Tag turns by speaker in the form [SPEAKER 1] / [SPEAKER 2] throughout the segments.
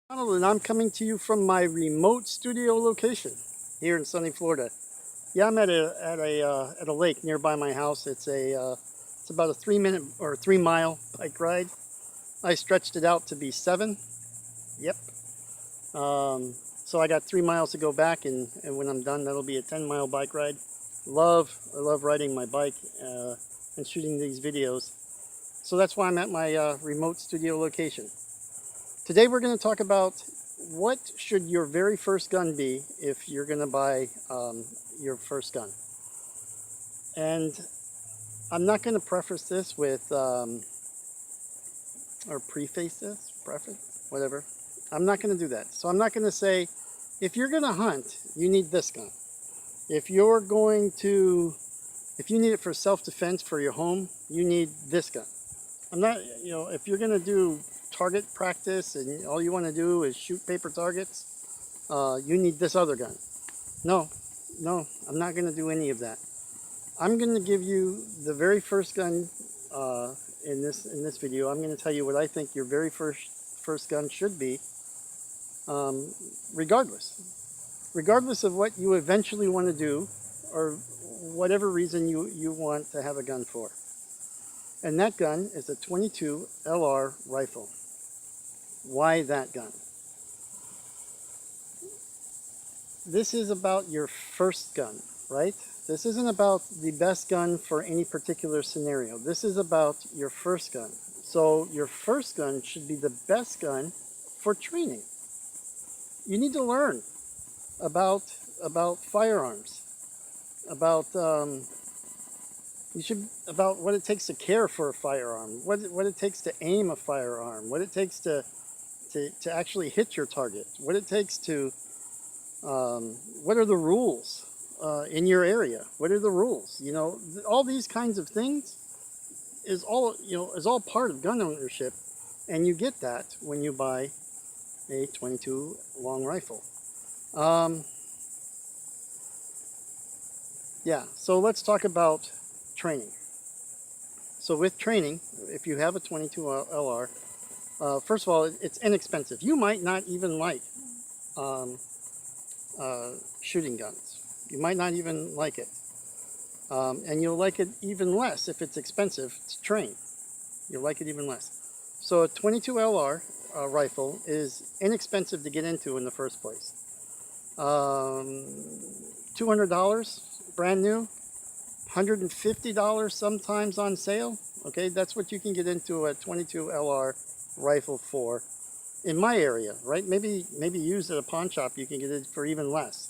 [SPEAKER 1] Donald, and I'm coming to you from my remote studio location here in sunny Florida. Yeah, I'm at a lake nearby my house. It's about a 3 minute or 3 mile bike ride. I stretched it out to be seven. Yep. So I got 3 miles to go back, and when I'm done, that'll be a 10 mile bike ride. I love riding my bike and shooting these videos. So that's why I'm at my remote studio location. Today we're going to talk about what should your very first gun be if you're going to buy your first gun. And I'm not going to preface this with, or preface this, preface, whatever. I'm not going to do that. So I'm not going to say, if you're going to hunt, you need this gun. If you're going to, if you need it for self-defense for your home, you need this gun. I'm not, if you're going to do target practice and all you want to do is shoot paper targets, you need this other gun. No, no, I'm not going to do any of that. I'm going to give you the very first gun in this video. I'm going to tell you what I think your very first gun should be, regardless of what you eventually want to do or whatever reason you want to have a gun for. And that gun is a 22 LR rifle. Why that gun? This is about your first gun, right? This isn't about the best gun for any particular scenario. This is about your first gun. So your first gun should be the best gun for training. You need to learn about firearms, about about what it takes to care for a firearm, what it takes to aim a firearm, what it takes to actually hit your target, what it takes to what are the rules in your area, what are the rules, all these kinds of things is all part of gun ownership, and you get that when you buy a 22 long rifle. Yeah, so let's talk about training. So with training, if you have a 22 LR, first of all, it's inexpensive. You might not even like um, shooting guns. You might not even like it. And you'll like it even less if it's expensive to train. You'll like it even less. So a 22 LR rifle is inexpensive to get into in the first place. $200 brand new, $150 sometimes on sale. Okay, that's what you can get into a 22 LR rifle for in my area, right? Maybe used at a pawn shop you can get it for even less.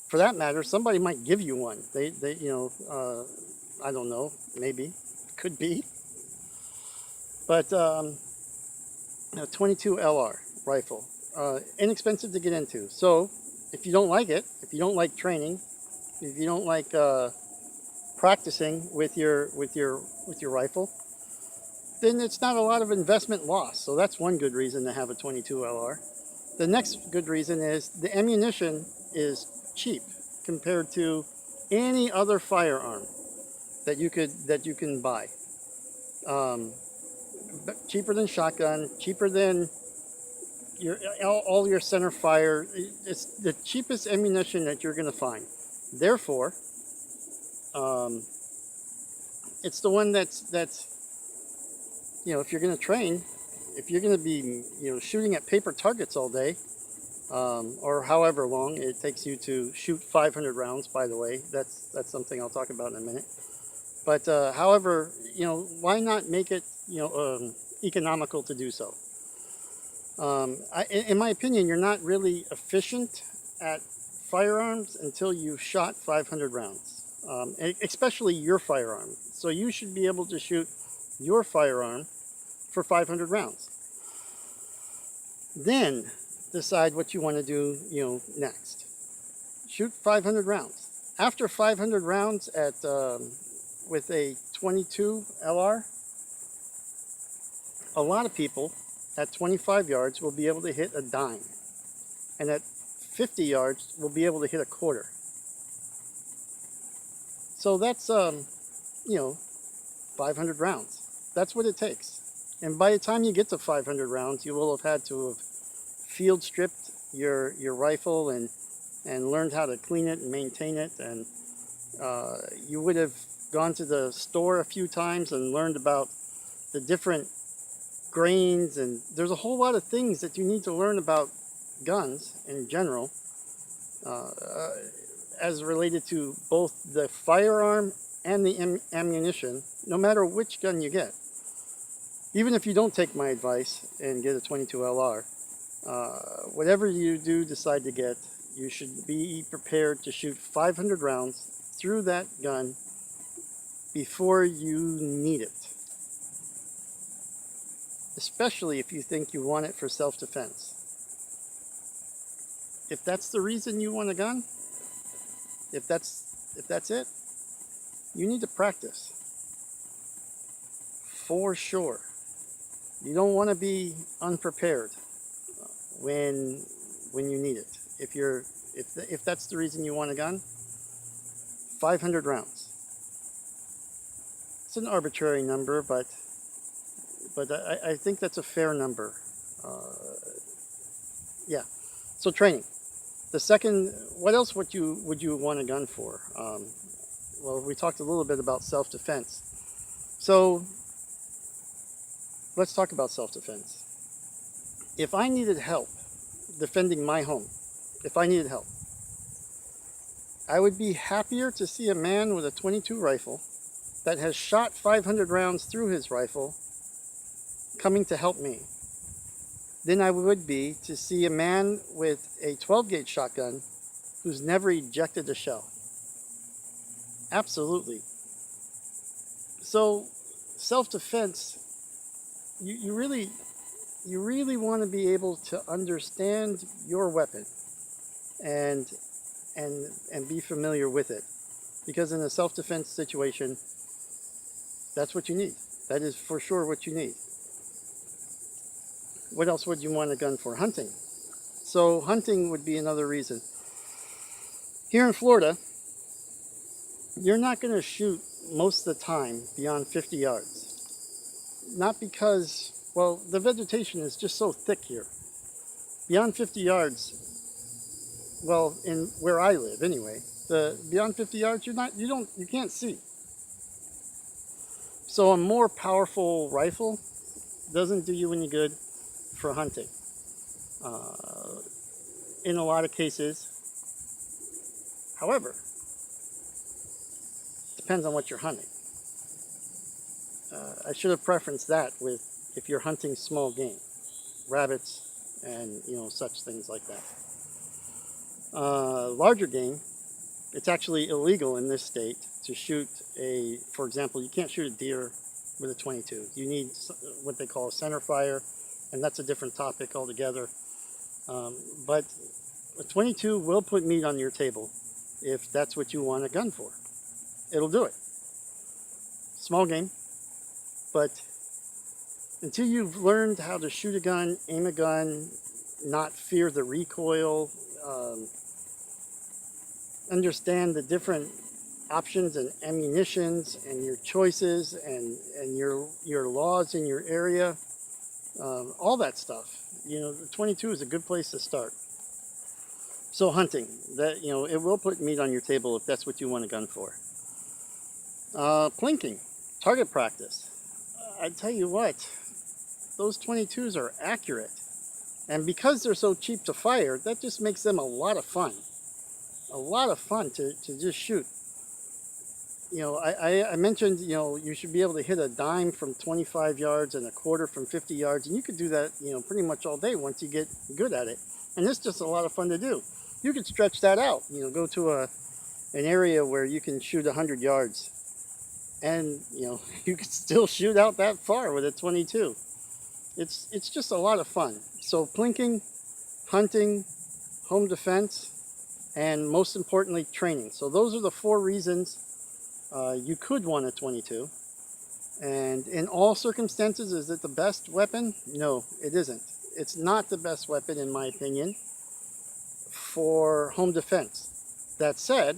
[SPEAKER 1] For that matter, somebody might give you one. They I don't know, maybe, could be. But a 22 LR rifle, inexpensive to get into. So if you don't like it, if you don't like training, if you don't like practicing with your rifle, then it's not a lot of investment loss. So that's one good reason to have a 22 LR. The next good reason is the ammunition is cheap compared to any other firearm that you can buy. Cheaper than shotgun, cheaper than all your center fire. It's the cheapest ammunition that you're going to find. Therefore, it's the one that's if you're going to train, if you're going to be shooting at paper targets all day, or however long it takes you to shoot 500 rounds. By the way, that's something I'll talk about in a minute. But however, why not make it economical to do so? In my opinion, you're not really efficient at firearms until you've shot 500 rounds, especially your firearm. So you should be able to shoot your firearm for 500 rounds. Then decide what you want to do, next. Shoot 500 rounds. After 500 rounds with a 22 LR, a lot of people at 25 yards will be able to hit a dime, and at 50 yards will be able to hit a quarter. So that's 500 rounds. That's what it takes. And by the time you get to 500 rounds, you will have had to have field stripped your rifle and learned how to clean it and maintain it, and you would have gone to the store a few times and learned about the different grains, and there's a whole lot of things that you need to learn about guns in general, uh, as related to both the firearm and the ammunition, no matter which gun you get. Even if you don't take my advice and get a 22 LR, whatever you do decide to get, you should be prepared to shoot 500 rounds through that gun before you need it. Especially if you think you want it for self-defense. If that's the reason you want a gun, if that's it, you need to practice. For sure. You don't want to be unprepared when you need it. If that's the reason you want a gun, 500 rounds. It's an arbitrary number, but I think that's a fair number. Yeah. So training. The second, what else would you want a gun for? Well, we talked a little bit about self-defense. So let's talk about self-defense. If I needed help defending my home, if I needed help, I would be happier to see a man with a 22 rifle that has shot 500 rounds through his rifle coming to help me than I would be to see a man with a 12 gauge shotgun who's never ejected a shell. Absolutely. So self-defense, you really want to be able to understand your weapon and be familiar with it, because in a self-defense situation, that's what you need. That is for sure what you need. What else would you want a gun for? Hunting. So hunting would be another reason. Here in Florida, you're not going to shoot most of the time beyond 50 yards. Not because, well, the vegetation is just so thick here. Beyond 50 yards, well, in where I live anyway, beyond 50 yards, you can't see. So a more powerful rifle doesn't do you any good for hunting. In a lot of cases, however, depends on what you're hunting. I should have preferenced that with if you're hunting small game, rabbits, and such things like that. Larger game, it's actually illegal in this state to shoot for example, you can't shoot a deer with a 22. You need what they call a center fire, and that's a different topic altogether. But a 22 will put meat on your table if that's what you want a gun for. It'll do it. Small game, but until you've learned how to shoot a gun, aim a gun, not fear the recoil, understand the different options and ammunitions and your choices and your laws in your area, all that stuff. The 22 is a good place to start. So hunting, that it will put meat on your table if that's what you want a gun for. Plinking, target practice. I tell you what, those 22s are accurate, and because they're so cheap to fire, that just makes them a lot of fun. A lot of fun to just shoot. I mentioned, you should be able to hit a dime from 25 yards and a quarter from 50 yards, and you could do that, pretty much all day once you get good at it. And it's just a lot of fun to do. You could stretch that out, go to an area where you can shoot 100 yards, and, you could still shoot out that far with a 22. It's just a lot of fun. So plinking, hunting, home defense, and most importantly, training. So those are the 4 reasons you could want a 22. And in all circumstances, is it the best weapon? No, it isn't. It's not the best weapon, in my opinion, for home defense. That said,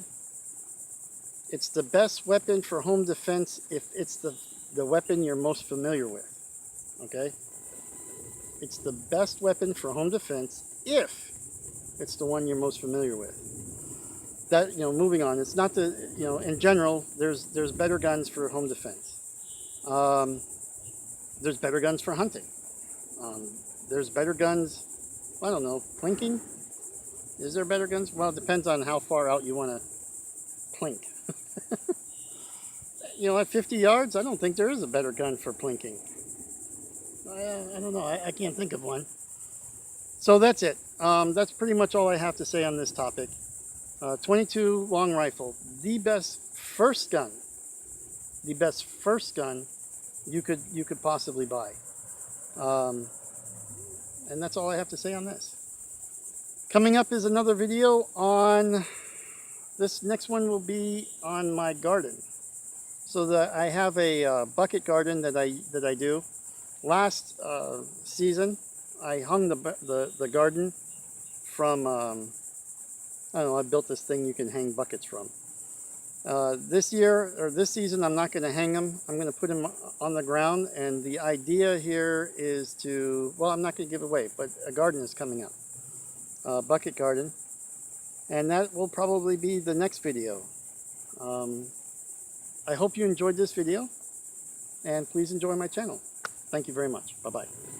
[SPEAKER 1] it's the best weapon for home defense if it's the weapon you're most familiar with. Okay? It's the best weapon for home defense if it's the one you're most familiar with. That, moving on. It's not the, in general, there's better guns for home defense. There's better guns for hunting. There's better guns, I don't know, plinking? Is there better guns? Well, it depends on how far out you want to plink. At 50 yards, I don't think there is a better gun for plinking. I don't know. I can't think of one. So that's it. That's pretty much all I have to say on this topic. 22 long rifle, the best first gun you could possibly buy. And that's all I have to say on this. Coming up is another video on this. Next one will be on my garden. So that I have a bucket garden that I do. Last season, I hung the garden from I don't know. I built this thing you can hang buckets from. This season, I'm not going to hang them. I'm going to put them on the ground. And the idea here is to, well, I'm not going to give away, but a garden is coming up, a bucket garden, and that will probably be the next video. I hope you enjoyed this video, and please enjoy my channel. Thank you very much. Bye-bye.